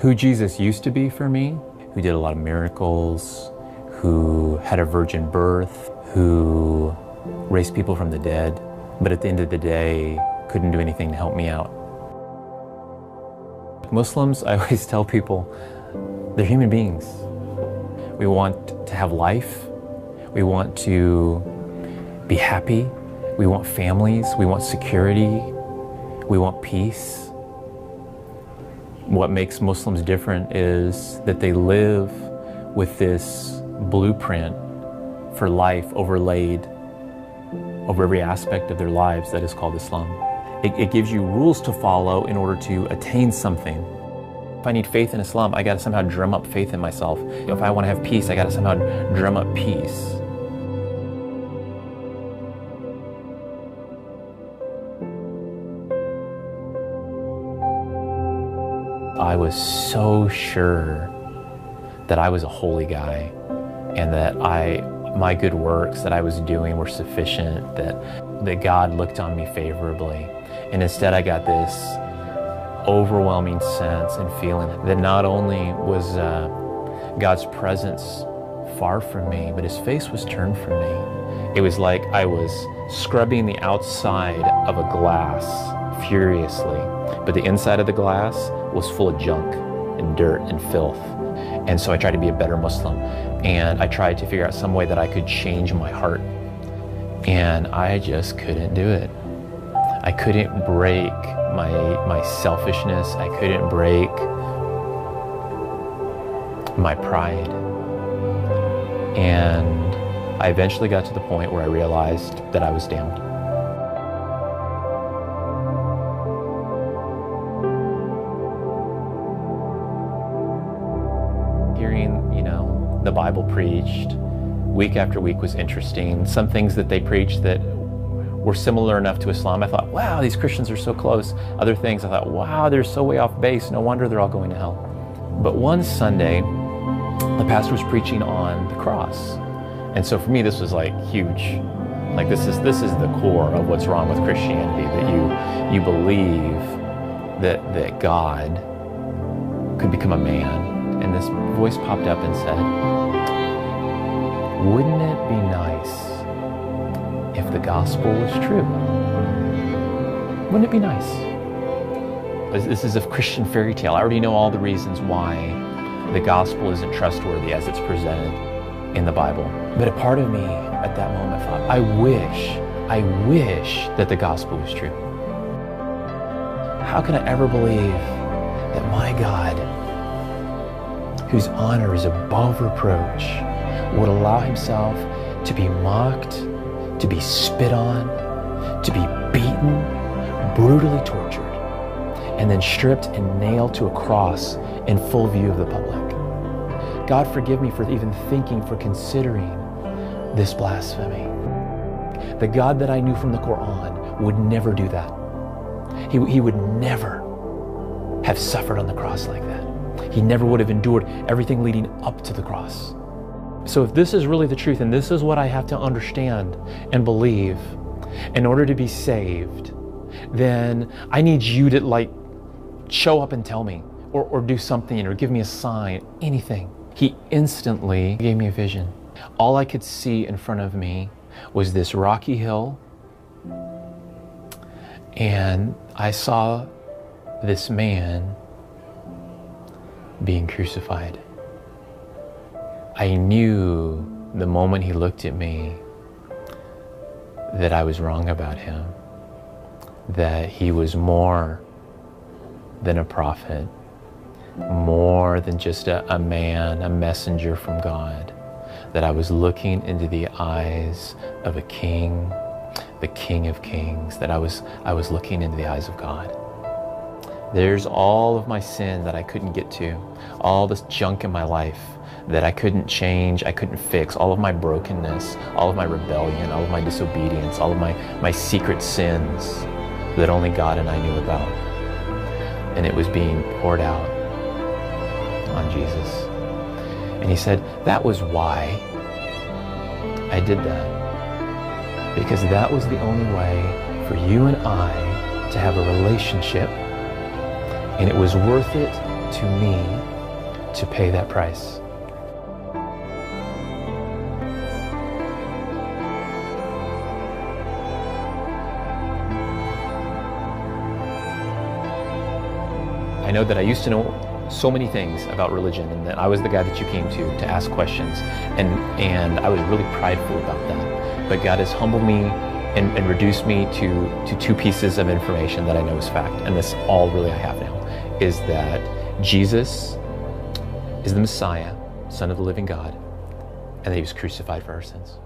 who Jesus used to be for me, who did a lot of miracles, who had a virgin birth, who raised people from the dead, but at the end of the day, couldn't do anything to help me out. Muslims, I always tell people, they're human beings. We want to have life. We want to be happy. We want families. We want security. We want peace. What makes Muslims different is that they live with this blueprint for life overlaid over every aspect of their lives that is called Islam. It gives you rules to follow in order to attain something. If I need faith in Islam, I gotta somehow drum up faith in myself. If I wanna have peace, I gotta somehow drum up peace. I was so sure that I was a holy guy and that my good works that I was doing were sufficient, that God looked on me favorably. And instead I got this overwhelming sense and feeling that not only was God's presence far from me, but his face was turned from me. It was like I was scrubbing the outside of a glass furiously, but the inside of the glass was full of junk and dirt and filth. And so I tried to be a better Muslim, and I tried to figure out some way that I could change my heart. And I just couldn't do it. I couldn't break my selfishness. I couldn't break my pride. And I eventually got to the point where I realized that I was damned. Hearing, the Bible preached week after week was interesting. Some things that they preached that were similar enough to Islam, I thought, wow, these Christians are so close. Other things, I thought, wow, they're so way off base. No wonder they're all going to hell. But one Sunday, the pastor was preaching on the cross. And so for me, this was like huge. Like this is the core of what's wrong with Christianity, that you believe that God could become a man. And this voice popped up and said, wouldn't it be nice if the gospel was true? Wouldn't it be nice? This is a Christian fairy tale. I already know all the reasons why the gospel isn't trustworthy as it's presented in the Bible. But a part of me at that moment thought, I wish that the gospel was true. How can I ever believe that my God, whose honor is above reproach, would allow himself to be mocked, to be spit on, to be beaten, brutally tortured, and then stripped and nailed to a cross in full view of the public? God forgive me for even thinking, for considering this blasphemy. The God that I knew from the Quran would never do that. He would never have suffered on the cross like that. He never would have endured everything leading up to the cross. So if this is really the truth, and this is what I have to understand and believe in order to be saved, then I need you to show up and tell me, or do something, or give me a sign, anything. He instantly gave me a vision. All I could see in front of me was this rocky hill, and I saw this man being crucified. I knew the moment he looked at me that I was wrong about him, that he was more than a prophet, more than just a man, a messenger from God, that I was looking into the eyes of a king, the King of Kings, that I was looking into the eyes of God. There's all of my sin that I couldn't get to, all this junk in my life that I couldn't change, I couldn't fix, all of my brokenness, all of my rebellion, all of my disobedience, all of my secret sins that only God and I knew about. And it was being poured out on Jesus. And he said, that was why I did that. Because that was the only way for you and I to have a relationship, and it was worth it to me to pay that price. I know that I used to know so many things about religion, and that I was the guy that you came to ask questions, and I was really prideful about that. But God has humbled me and reduced me to two pieces of information that I know is fact, and this all really I have now, is that Jesus is the Messiah, Son of the living God, and that he was crucified for our sins.